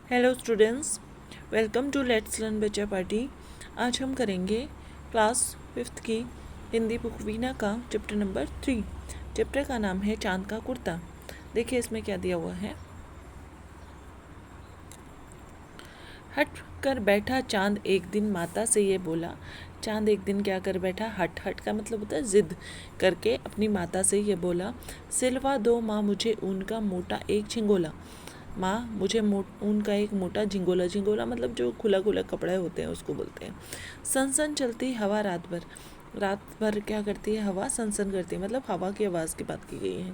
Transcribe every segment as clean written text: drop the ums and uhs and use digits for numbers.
Hello students, welcome to let's learn बच्चा party. आज हम करेंगे क्लास 5th की हिंदी बुक वीना का चैप्टर नंबर 3। चैप्टर का नाम है चांद का कुर्ता। देखिए इसमें क्या दिया हुआ है। हट कर बैठा चांद एक दिन माता से ये बोला। चांद एक दिन क्या कर बैठा, हट हट का मतलब होता है जिद करके अपनी माता से ये बोला, सिलवा दो माँ मुझे ऊन का मोटा एक झिंगोला। माँ मुझे ऊन का एक मोटा झिंगोला, झिंगोला मतलब जो खुला खुला कपड़े होते हैं उसको बोलते हैं। सन सन चलती हवा रात भर, रात भर क्या करती है हवा, सनसन करती है मतलब हवा की आवाज़ की बात की गई है।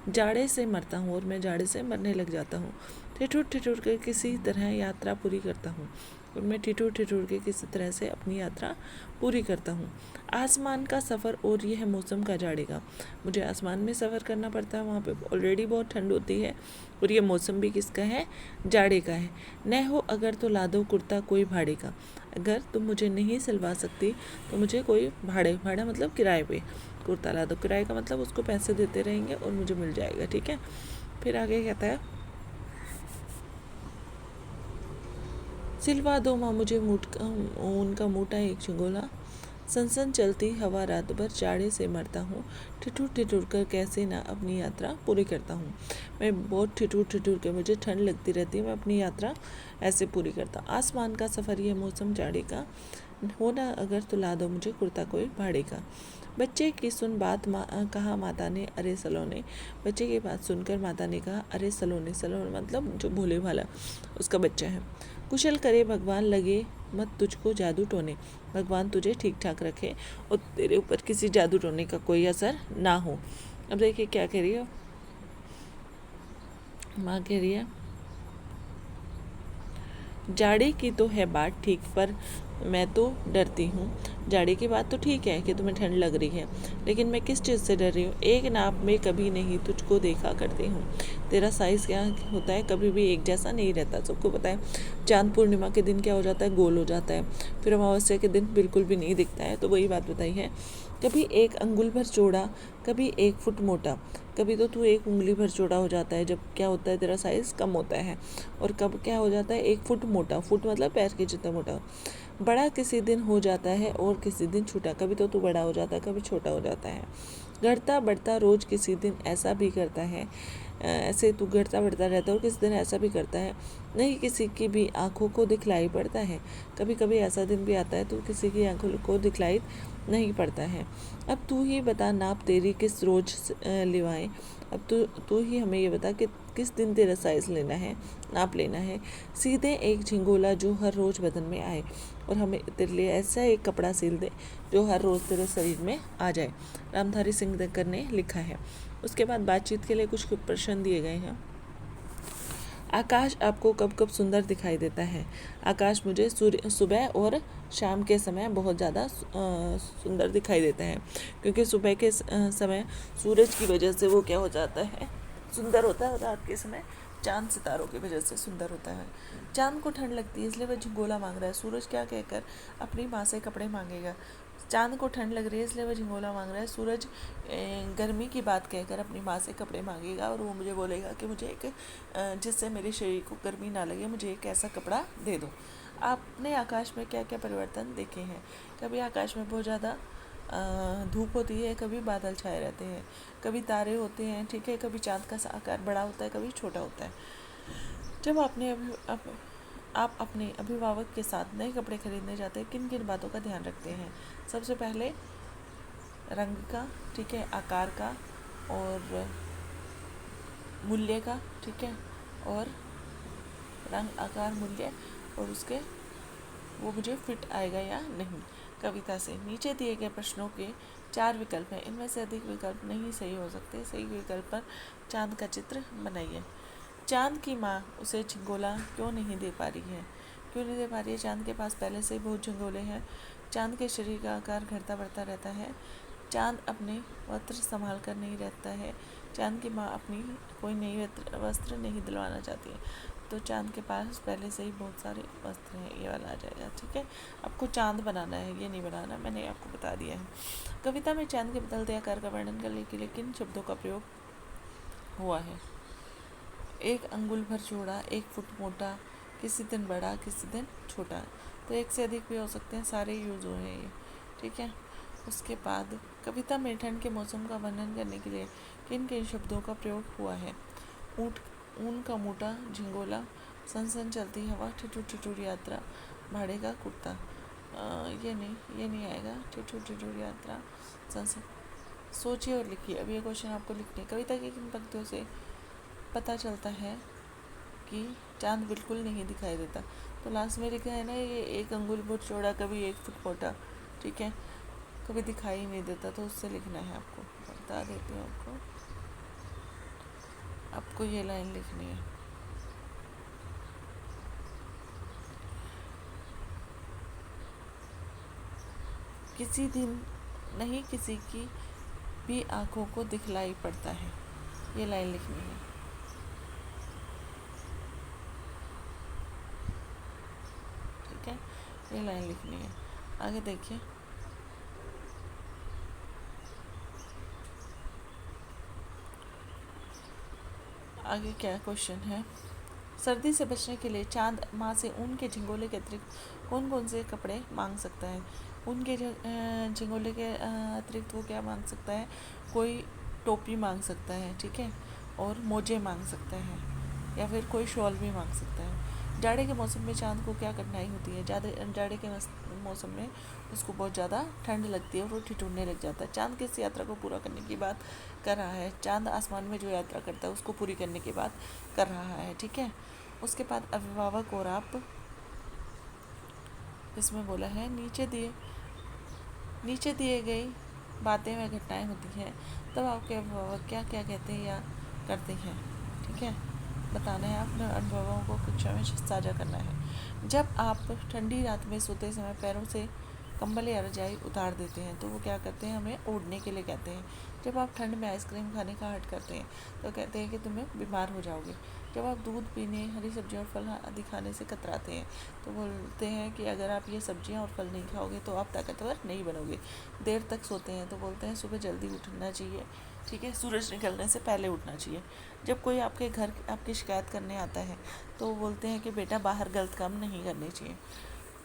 जाड़े से मरता हूँ और मैं जाड़े से मरने लग जाता हूँ। ठिठुर ठिठुर कर किसी तरह यात्रा पूरी करता हूँ और मैं ठिठुर ठिठुर के किसी तरह से अपनी यात्रा पूरी करता हूँ। आसमान का सफ़र और यह मौसम का जाड़े का, मुझे आसमान में सफ़र करना पड़ता है, वहाँ पे ऑलरेडी बहुत ठंड होती है और ये मौसम भी किसका है, जाड़े का है। न हो अगर तो ला दो कुर्ता कोई भाड़े का, अगर तुम मुझे नहीं सिलवा सकती तो मुझे कोई भाड़ा मतलब किराए पे कुर्ता ला दो। किराए का मतलब उसको पैसे देते रहेंगे और मुझे मिल जाएगा, ठीक है। फिर आगे कहता है, सिलवा दो माँ मुझे ऊन का मोटा एक झिंगोला। सनसन चलती हवा रात भर जाड़े से मरता हूँ, ठिठुर ठिठुर कर कैसे ना अपनी यात्रा पूरी करता हूँ। मैं बहुत ठिठुर ठिठुर के, मुझे ठंड लगती रहती है, मैं अपनी यात्रा ऐसे पूरी करता। आसमान का सफ़र ये मौसम जाड़े का, होना अगर तो ला दो मुझे कुर्ता कोई भाड़े का। बच्चे की सुन बात कहा माता ने अरे सलोने। बच्चे की बात सुनकर माता ने कहा अरे सलोने, सलोने मतलब जो भोले भाला उसका बच्चा है। कुशल करे भगवान लगे मत तुझको जादू टोने, भगवान तुझे ठीक ठाक रखे और तेरे ऊपर किसी जादू टोने का कोई असर ना हो। अब देखिए क्या कह रही है माँ, कह रही है जाड़े की तो है बात ठीक, पर मैं तो डरती हूँ। जाड़े की बात तो ठीक है कि तुम्हें ठंड लग रही है, लेकिन मैं किस चीज़ से डर रही हूँ। एक नाप में कभी नहीं तुझको देखा करती हूँ। तेरा साइज़ क्या होता है, कभी भी एक जैसा नहीं रहता, सबको पता है। चांद पूर्णिमा के दिन क्या हो जाता है, गोल हो जाता है। फिर अमावस्या के दिन बिल्कुल भी नहीं दिखता है, तो वही बात बताई है। कभी एक अंगुल भर चौड़ा, कभी 1 फुट मोटा। कभी तो तू 1 उंगली भर चौड़ा हो जाता है जब क्या होता है, तेरा साइज़ कम होता है। और कब क्या हो जाता है, 1 फुट मोटा, फुट मतलब पैर के जितना मोटा। बड़ा किसी दिन हो जाता है और किसी दिन छोटा, कभी तो तू बड़ा हो जाता है, कभी छोटा हो जाता है। घटता बढ़ता रोज किसी दिन ऐसा भी करता है, ऐसे तू घटता बढ़ता रहता है और किसी दिन ऐसा भी करता है, नहीं किसी की भी आंखों को दिखलाई पड़ता है। कभी कभी ऐसा दिन भी आता है तो किसी की आंखों को दिखलाई नहीं पड़ता है। अब तू ही बता नाप तेरी किस रोज लिवाएं। अब तू ही हमें ये बता कि किस दिन तेरा साइज़ लेना है, नाप लेना है। सीधे एक झिंगोला जो हर रोज़ बदन में आए, और हमें तेरे लिए ऐसा एक कपड़ा सिल दे जो हर रोज़ तेरे शरीर में आ जाए। रामधारी सिंह दिनकर ने लिखा है। उसके बाद बातचीत के लिए कुछ प्रश्न दिए गए हैं। आकाश आपको कब कब सुंदर दिखाई देता है। आकाश मुझे सुबह और शाम के समय बहुत ज़्यादा सुंदर दिखाई देता है, क्योंकि सुबह के समय सूरज की वजह से वो क्या हो जाता है, सुंदर होता है, और रात के समय चांद सितारों की वजह से सुंदर होता है। चांद को ठंड लगती है इसलिए वह झिंगोला मांग रहा है। सूरज क्या कहकर अपनी माँ से कपड़े मांगेगा। चांद को ठंड लग रही है इसलिए वह झिंगोला मांग रहा है। सूरज गर्मी की बात कहकर अपनी माँ से कपड़े मांगेगा और वो मुझे बोलेगा कि मुझे एक जिससे मेरे शरीर को गर्मी ना लगे, मुझे एक ऐसा कपड़ा दे दो। आपने आकाश में क्या क्या परिवर्तन देखे हैं। कभी आकाश में बहुत ज़्यादा धूप होती है, कभी बादल छाए रहते हैं, कभी तारे होते हैं, ठीक है, कभी चांद का आकार बड़ा होता है, कभी छोटा होता है। जब आप अपने अभिभावक के साथ नए कपड़े खरीदने जाते हैं, किन किन बातों का ध्यान रखते हैं। सबसे पहले रंग का, ठीक है, आकार का और मूल्य का, ठीक है, और रंग आकार मूल्य और उसके वो मुझे फिट आएगा या नहीं। कविता से नीचे दिए गए प्रश्नों के 4 विकल्प हैं, इनमें से अधिक विकल्प नहीं सही हो सकते। सही विकल्प पर चांद का चित्र बनाइए। चांद की माँ उसे झिंगोला क्यों नहीं दे पा रही है। क्यों नहीं दे पा रही है, चांद के पास पहले से ही बहुत झिंगोले हैं। चांद के शरीर का आकार घटता बढ़ता रहता है। चांद अपने वस्त्र संभाल कर नहीं रहता है। चांद की माँ अपनी कोई नई वस्त्र नहीं दिलवाना चाहती है। तो चांद के पास पहले से ही बहुत सारे वस्त्र हैं, ये वाला आ जाएगा, ठीक है। आपको चांद बनाना है, ये नहीं बनाना, मैंने आपको बता दिया है। कविता में चांद के बदलते आकार का वर्णन करने के लिए किन शब्दों का प्रयोग हुआ है। 1 अंगुल भर चौड़ा, 1 फुट मोटा, किसी दिन बड़ा, किसी दिन छोटा। तो एक से अधिक भी हो सकते हैं, सारे यूज हुए हैं ये, ठीक है। उसके बाद कविता में ठंड के मौसम का वर्णन करने के लिए किन किन शब्दों का प्रयोग हुआ है? ऊँट, ऊन का मोटा झिंगोला, सन सन चलती हवा, ठिठुर ठिठुर यात्रा, भाड़े का कुर्ता। ये नहीं आएगा। ठिठुर ठिठुर यात्रा, सन सन। सोचिए और लिखिए। अब ये क्वेश्चन आपको लिखने। कविता की किन पंक्तियों से पता चलता है कि चांद बिल्कुल नहीं दिखाई देता? तो लास्ट में लिखा है ना, ये 1 अंगुल बहुत चौड़ा, कभी 1 फुट मोटा, ठीक है, कभी दिखाई नहीं देता। तो उससे लिखना है आपको, बता देती हूँ आपको ये लाइन लिखनी है। किसी दिन नहीं किसी की भी आंखों को दिखलाई पड़ता है, ये लाइन लिखनी है। ठीक है, ये लाइन लिखनी है। आगे देखिए, आगे क्या क्वेश्चन है? सर्दी से बचने के लिए चांद माँ से ऊन के झिंगोले के अतिरिक्त कौन कौन से कपड़े मांग सकता है? ऊन के झिंगोले के अतिरिक्त वो क्या मांग सकता है? कोई टोपी मांग सकता है, ठीक है, और मोजे मांग सकता है, या फिर कोई शॉल भी मांग सकता है। जाड़े के मौसम में चांद को क्या कठिनाई होती है? जाड़े के मौसम में उसको बहुत ज़्यादा ठंड लगती है और वो ठिठुरने लग जाता है। चांद किस यात्रा को पूरा करने की बात कर रहा है? चांद आसमान में जो यात्रा करता है उसको पूरी करने की बात कर रहा है, ठीक है। उसके बाद अभिभावक और आप, इसमें बोला है नीचे दिए गई बातें व घटनाएं होती हैं, तब आपके अभिभावक क्या क्या कहते हैं या करते हैं, ठीक है, बताना है। अपने अनुभवों को कक्षा में साझा करना है। जब आप ठंडी रात में सोते समय पैरों से कंबल या रजाई उतार देते हैं तो वो क्या करते हैं? हमें ओढ़ने के लिए कहते हैं। जब आप ठंड में आइसक्रीम खाने का हट करते हैं तो कहते हैं कि तुम्हें बीमार हो जाओगे। जब आप दूध पीने, हरी सब्जियां और फल आदि खाने से कतराते हैं तो बोलते हैं कि अगर आप ये सब्जियां और फल नहीं खाओगे तो आप ताकतवर नहीं बनोगे। देर तक सोते हैं तो बोलते हैं सुबह जल्दी उठना चाहिए, ठीक है, सूरज निकलने से पहले उठना चाहिए। जब कोई आपके घर आपकी शिकायत करने आता है तो वो बोलते हैं कि बेटा बाहर गलत काम नहीं करने चाहिए।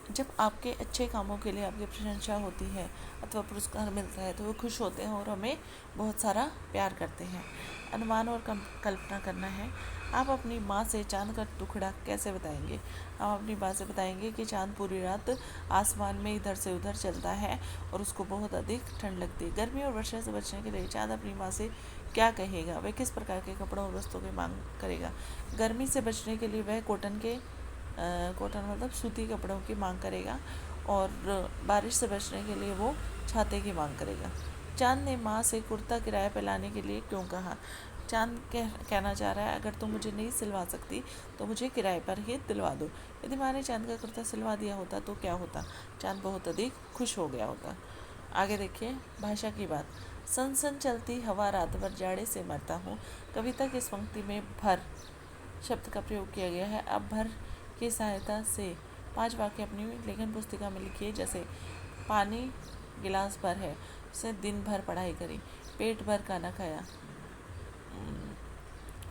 जब आपके अच्छे कामों के लिए आपकी प्रशंसा होती है अथवा पुरस्कार मिलता है तो वो खुश होते हैं और हमें बहुत सारा प्यार करते हैं। अनुमान और कल्पना करना है। आप अपनी माँ से चांद का टुकड़ा कैसे बताएंगे? आप अपनी माँ से बताएंगे कि चांद पूरी रात आसमान में इधर से उधर चलता है और उसको बहुत अधिक ठंड लगती है। गर्मी और वर्षा से बचने के लिए चांद अपनी माँ से क्या कहेगा? वह किस प्रकार के कपड़ों और वस्तुओं की मांग करेगा? गर्मी से बचने के लिए वह कॉटन मतलब सूती कपड़ों की मांग करेगा, और बारिश से बचने के लिए वो छाते की मांग करेगा। चांद ने माँ से कुर्ता किराए पर लाने के लिए क्यों कहा? चांद कहना चाह रहा है अगर तुम मुझे नहीं सिलवा सकती तो मुझे किराए पर ही दिलवा दो। यदि माँ ने चांद का कुर्ता सिलवा दिया होता तो क्या होता? चांद बहुत अधिक खुश हो गया होता। आगे देखिए, भाषा की बात। सन सन चलती हवा रात भर जाड़े से मरता हूँ। कविता की इस पंक्ति में भर शब्द का प्रयोग किया गया है। अब भर की सहायता से 5 वाक्य अपनी लेखन पुस्तिका में लिखिए। जैसे पानी गिलास भर है, उसने दिन भर पढ़ाई करी। पेट भर खाना खाया,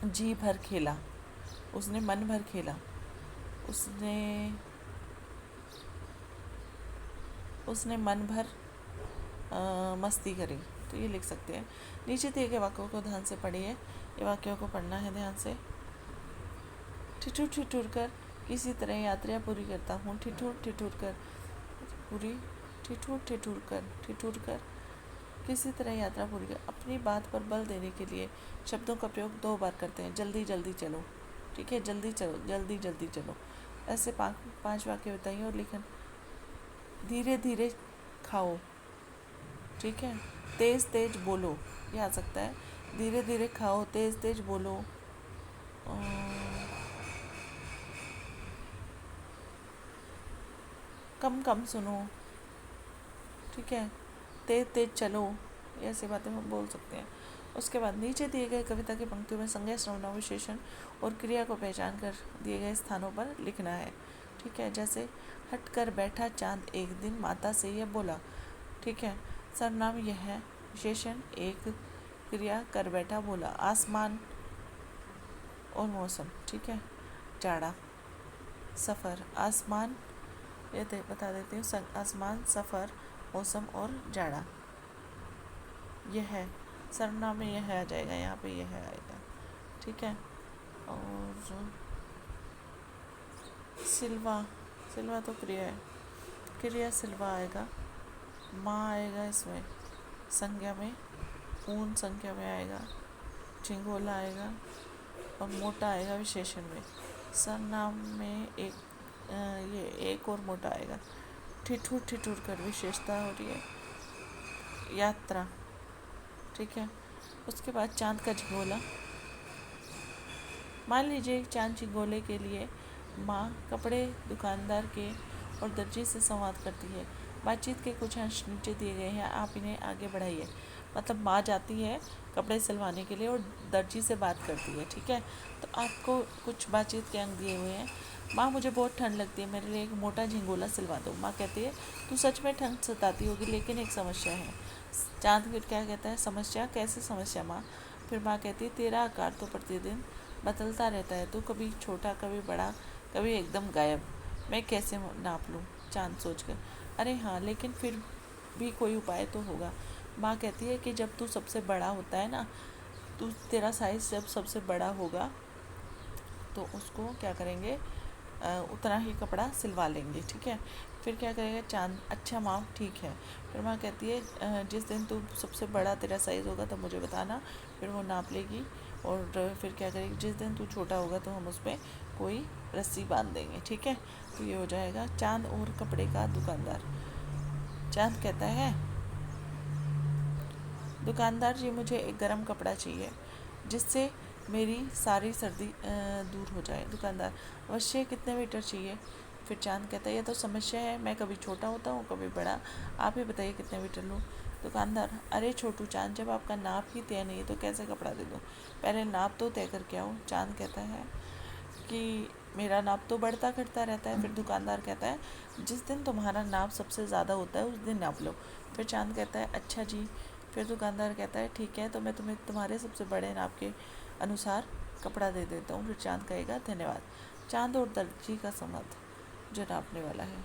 जी भर खेला, उसने मन भर खेला, उसने मन भर मस्ती करी। तो ये लिख सकते हैं। नीचे दिए गए वाक्यों को ध्यान से पढ़िए। ये वाक्यों को पढ़ना है ध्यान से। ठिठुर ठिठुर कर किसी तरह यात्रा पूरी करता हूँ। ठिठुर ठिठुर कर पूरी, ठिठुर कर किसी तरह यात्रा पूरी कर। अपनी बात पर बल देने के लिए शब्दों का प्रयोग 2 बार करते हैं। जल्दी जल्दी चलो, ठीक है, जल्दी चलो, जल्दी जल्दी चलो। ऐसे 5 वाक्य बताइए और लिखन। धीरे धीरे खाओ, ठीक है, तेज तेज बोलो, ये आ सकता है। धीरे धीरे खाओ, तेज तेज बोलो, कम कम सुनो, ठीक है, तेज तेज चलो, ऐसी बातें हम बोल सकते हैं। उसके बाद नीचे दिए गए कविता की पंक्तियों में संज्ञा, सर्वनाम, विशेषण और क्रिया को पहचान कर दिए गए स्थानों पर लिखना है, ठीक है। जैसे हट कर बैठा चांद एक दिन माता से यह बोला, ठीक है। सर्वनाम यह है, विशेषण एक, क्रिया कर बैठा बोला, आसमान और मौसम, ठीक है, जाड़ा। सफ़र, आसमान, ये बता देती हूँ, आसमान, सफ़र, मौसम और जाड़ा। यह है, सर्वनाम में यह आ जाएगा, यहाँ पे यह आएगा, ठीक है। और सिल्वा, सिल्वा तो क्रिया है, क्रिया सिल्वा आएगा। माँ आएगा इसमें संज्ञा में, ऊन संख्या में आएगा, झिंगोला आएगा और मोटा आएगा विशेषण में। सर्वनाम में एक ये एक और मोटा आएगा। ठिठुर, ठिठुर कर विशेषता हो रही है, यात्रा, ठीक है। उसके बाद चांद का झिंगोला। मान लीजिए चांद झिंगोले के लिए माँ कपड़े दुकानदार के और दर्जी से संवाद करती है। बातचीत के कुछ अंश नीचे दिए गए हैं, आप इन्हें आगे बढ़ाइए। मतलब माँ जाती है कपड़े सिलवाने के लिए और दर्जी से बात करती है, ठीक है। तो आपको कुछ बातचीत के अंक दिए हुए हैं। माँ, मुझे बहुत ठंड लगती है, मेरे लिए एक मोटा झिंगोला सिलवा दो। माँ कहती है, तू सच में ठंड सताती होगी, लेकिन एक समस्या है। चांद फिर क्या कहता है, समस्या? कैसे समस्या माँ? फिर माँ कहती है, तेरा आकार तो प्रतिदिन बदलता रहता है, तो कभी छोटा, कभी बड़ा, कभी एकदम गायब। मैं कैसे नाप लूँ? चांद सोचकर, अरे हाँ, लेकिन फिर भी कोई उपाय तो होगा। माँ कहती है कि जब तू सबसे बड़ा होता है ना, तेरा साइज जब सबसे बड़ा होगा तो उसको क्या करेंगे, उतना ही कपड़ा सिलवा लेंगे, ठीक है। फिर क्या करेगा चांद, अच्छा माँ ठीक है। फिर माँ कहती है, जिस दिन तू सबसे बड़ा तेरा साइज़ होगा तो मुझे बताना। फिर वो नाप लेगी और फिर क्या करेगी, जिस दिन तू छोटा होगा तो हम उस पर कोई रस्सी बांध देंगे, ठीक है। तो ये हो जाएगा चांद और कपड़े का दुकानदार। चांद कहता है, दुकानदार जी, मुझे एक गर्म कपड़ा चाहिए जिससे मेरी सारी सर्दी दूर हो जाए। दुकानदार, अवश्य, कितने मीटर चाहिए? फिर चांद कहता है, यह तो समस्या है, मैं कभी छोटा होता हूँ कभी बड़ा, आप ही बताइए कितने मीटर लूँ। दुकानदार, अरे छोटू चांद, जब आपका नाप ही तय नहीं है तो कैसे कपड़ा दे दूँ, पहले नाप तो तय करके आओ। चांद कहता है कि मेरा नाप तो बढ़ता घटता रहता है। फिर दुकानदार कहता है, जिस दिन तुम्हारा नाप सबसे ज़्यादा होता है उस दिन नाप लो। फिर चांद कहता है, अच्छा जी। फिर दुकानदार कहता है, ठीक है, तो मैं तुम्हें तुम्हारे सबसे बड़े नाप के अनुसार कपड़ा दे देता हूँ। फिर चांद कहेगा, धन्यवाद। चांद और दर्जी का संबंध जो नापने वाला है,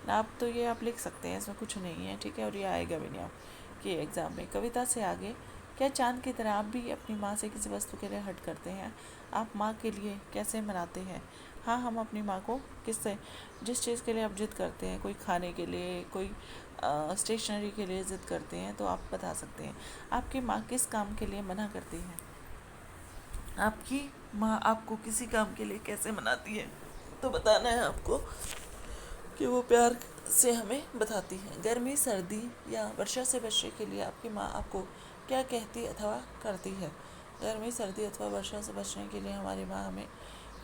नाप तो ये आप लिख सकते हैं, इसमें कुछ नहीं है, ठीक है, और ये आएगा भी नहीं आपके एग्ज़ाम में। कविता से आगे, क्या चांद की तरह आप भी अपनी माँ से किसी वस्तु के लिए हट करते हैं? आप माँ के लिए कैसे मनाते हैं? हाँ, हम अपनी माँ को किससे, जिस चीज़ के लिए आप जिद करते हैं, कोई खाने के लिए, कोई स्टेशनरी के लिए ज़िद करते हैं, तो आप बता सकते हैं। आपकी माँ किस काम के लिए मना करती है? आपकी माँ आपको किसी काम के लिए कैसे मनाती है, तो बताना है आपको कि वो प्यार से हमें बताती है। गर्मी, सर्दी या वर्षा से बचने के लिए आपकी माँ आपको क्या कहती अथवा करती है? गर्मी, सर्दी अथवा वर्षा से बचने के लिए हमारी माँ हमें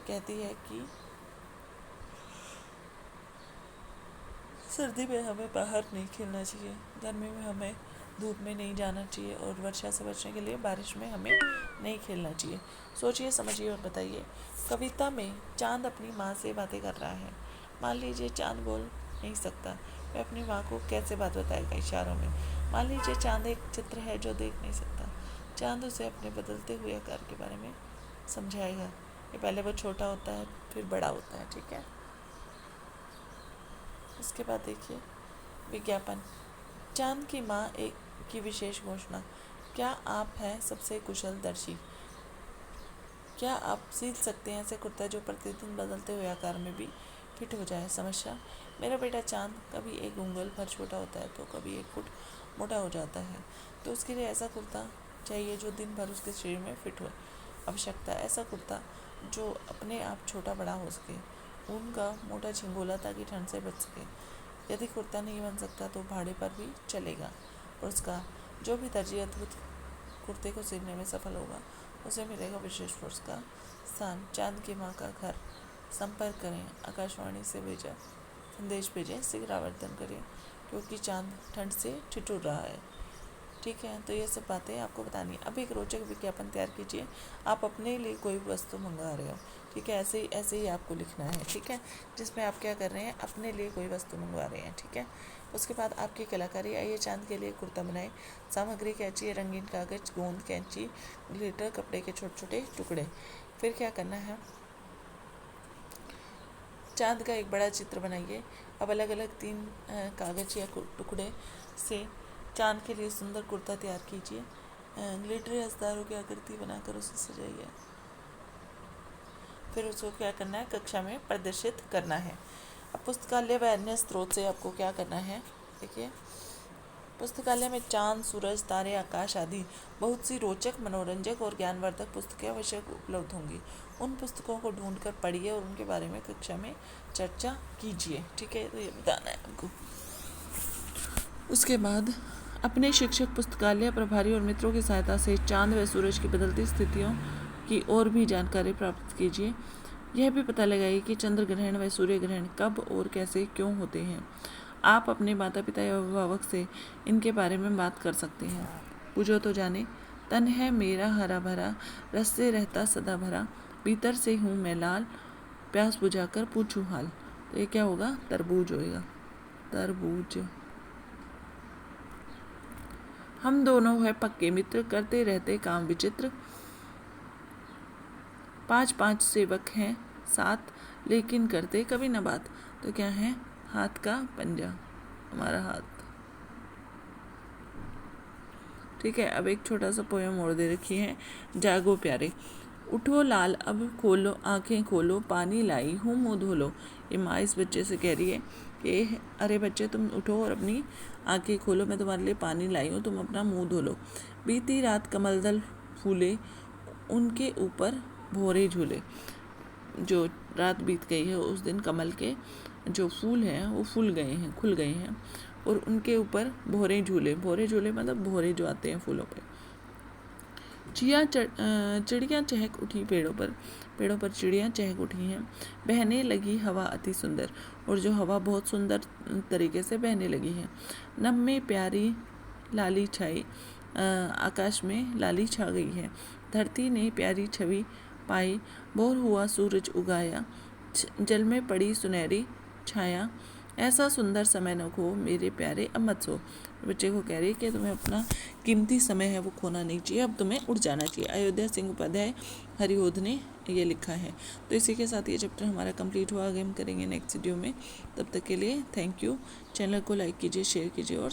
कहती है कि सर्दी में हमें बाहर नहीं खेलना चाहिए, गर्मी में हमें धूप में नहीं जाना चाहिए, और वर्षा से बचने के लिए बारिश में हमें नहीं खेलना चाहिए। सोचिए, समझिए और बताइए। कविता में चांद अपनी माँ से बातें कर रहा है। मान लीजिए चांद बोल नहीं सकता, वह अपनी माँ को कैसे बात बताएगा? इशारों में। मान लीजिए चांद एक चित्र है जो देख नहीं सकता, चांद उसे अपने बदलते हुए आकार के बारे में समझाएगा। ये पहले वो छोटा होता है, फिर बड़ा होता है, ठीक है। उसके बाद देखिए विज्ञापन। चांद की माँ एक की विशेष घोषणा, क्या आप हैं सबसे कुशल दर्जी? क्या आप सीख सकते हैं ऐसे कुर्ता जो प्रतिदिन बदलते हुए आकार में भी फिट हो जाए? समस्या, मेरा बेटा चांद कभी एक उंगल भर छोटा होता है तो कभी 1 फुट मोटा हो जाता है, तो उसके लिए ऐसा कुर्ता चाहिए जो दिन भर उसके शरीर में फिट हो। आवश्यकता, ऐसा कुर्ता जो अपने आप छोटा बड़ा हो सके, ऊन का मोटा झिंगोला ताकि ठंड से बच सके। यदि कुर्ता नहीं बन सकता तो भाड़े पर भी चलेगा। पुरस्कार, जो भी दर्जी अद्भुत कुर्ते को सिलने में सफल होगा उसे मिलेगा विशेष पुरस्कार। स्थान, चांद की माँ का घर। संपर्क करें, आकाशवाणी से भेजा संदेश भेजें, शीघ्र आवर्तन करें क्योंकि चांद ठंड से ठिठुर रहा है, ठीक है। तो ये सब बातें आपको बतानी है। अब एक रोचक विज्ञापन तैयार कीजिए, आप अपने लिए कोई वस्तु मंगवा रहे हो, ठीक है, ऐसे ही आपको लिखना है, ठीक है, जिसमें आप क्या कर रहे हैं, अपने लिए कोई वस्तु मंगवा रहे हैं, ठीक है। उसके बाद आपकी कलाकारी, आइए चांद के लिए कुर्ता बनाए। सामग्री, कैंची, रंगीन कागज, गोंद, कैंची, ग्लिटर, कपड़े के छोटे छोटे टुकड़े। फिर क्या करना है, चाँद का एक बड़ा चित्र बनाइए। अब अलग अलग 3 कागज या टुकड़े से चाँद के लिए सुंदर कुर्ता तैयार कीजिए। ग्लिटरी हंसदारों की आकृति बनाकर उसे सजाइए। फिर उसको क्या करना है, कक्षा में प्रदर्शित करना है। अब पुस्तकालय व अन्य स्रोत से आपको क्या करना है, देखिए पुस्तकालय में चांद, सूरज, तारे, आकाश आदि बहुत सी रोचक, मनोरंजक और ज्ञानवर्धक पुस्तकें आवश्यक उपलब्ध होंगी। उन पुस्तकों को ढूंढकर पढ़िए और उनके बारे में कक्षा में चर्चा कीजिए। ठीक है, तो ये बताना है आपको। उसके बाद अपने शिक्षक, पुस्तकालय प्रभारी और मित्रों की सहायता से चांद व सूरज की बदलती स्थितियों की और भी जानकारी प्राप्त कीजिए। यह भी पता लगाइए कि चंद्र ग्रहण व सूर्य ग्रहण कब और कैसे क्यों होते हैं। आप अपने माता पिता या अभिभावक से इनके बारे में बात कर सकते हैं। पूछो तो जाने, तन है मेरा हरा भरा, रस से रहता सदा भरा, भीतर से हूँ मैं लाल, प्यास बुझाकर पूछूं हाल। तो ये क्या होगा, तरबूज होएगा, तरबूज। हम दोनों है पक्के मित्र, करते रहते काम विचित्र, 5 सेवक हैं साथ, लेकिन करते कभी न बात। तो क्या है, हाथ का पंजा, हमारा हाथ। ठीक है, अब एक छोटा सा पोयम और दे रखी है, जागो प्यारे। उठो लाल अब खोलो आंखें खोलो, पानी लाई हूँ मुँह धो लो। ये माँ इस बच्चे से कह रही है कि अरे बच्चे तुम उठो और अपनी आंखें खोलो, मैं तुम्हारे लिए पानी लाई हूँ, तुम अपना मुँह धो लो। बीती रात कमलदल फूले, उनके ऊपर भोरे झूले। जो रात बीत गई है उस दिन कमल के जो फूल हैं वो फूल गए हैं, खुल गए हैं, और उनके ऊपर भोरे झूले। भोरे झूले मतलब भोरे जो आते हैं फूलों पे। चिड़ियाँ चहक उठी पेड़ों पर चिड़ियाँ चहक उठी हैं। बहने लगी हवा अति सुंदर, और जो हवा बहुत सुंदर तरीके से बहने लगी है। नभ में प्यारी लाली छाई, आकाश में लाली छा गई है। धरती ने प्यारी छवि पाई, भोर हुआ सूरज उगाया, जल में पड़ी सुनहरी छाया। ऐसा सुंदर समय न खो मेरे प्यारे, अब मत सो। बच्चे को कह रही है कि तुम्हें अपना कीमती समय है वो खोना नहीं चाहिए, अब तुम्हें उठ जाना चाहिए। अयोध्या सिंह उपाध्याय हरिओध ने ये लिखा है। तो इसी के साथ ये चैप्टर हमारा कंप्लीट हुआ। आगे हम करेंगे नेक्स्ट वीडियो में। तब तक के लिए थैंक यू। चैनल को लाइक कीजिए, शेयर कीजिए और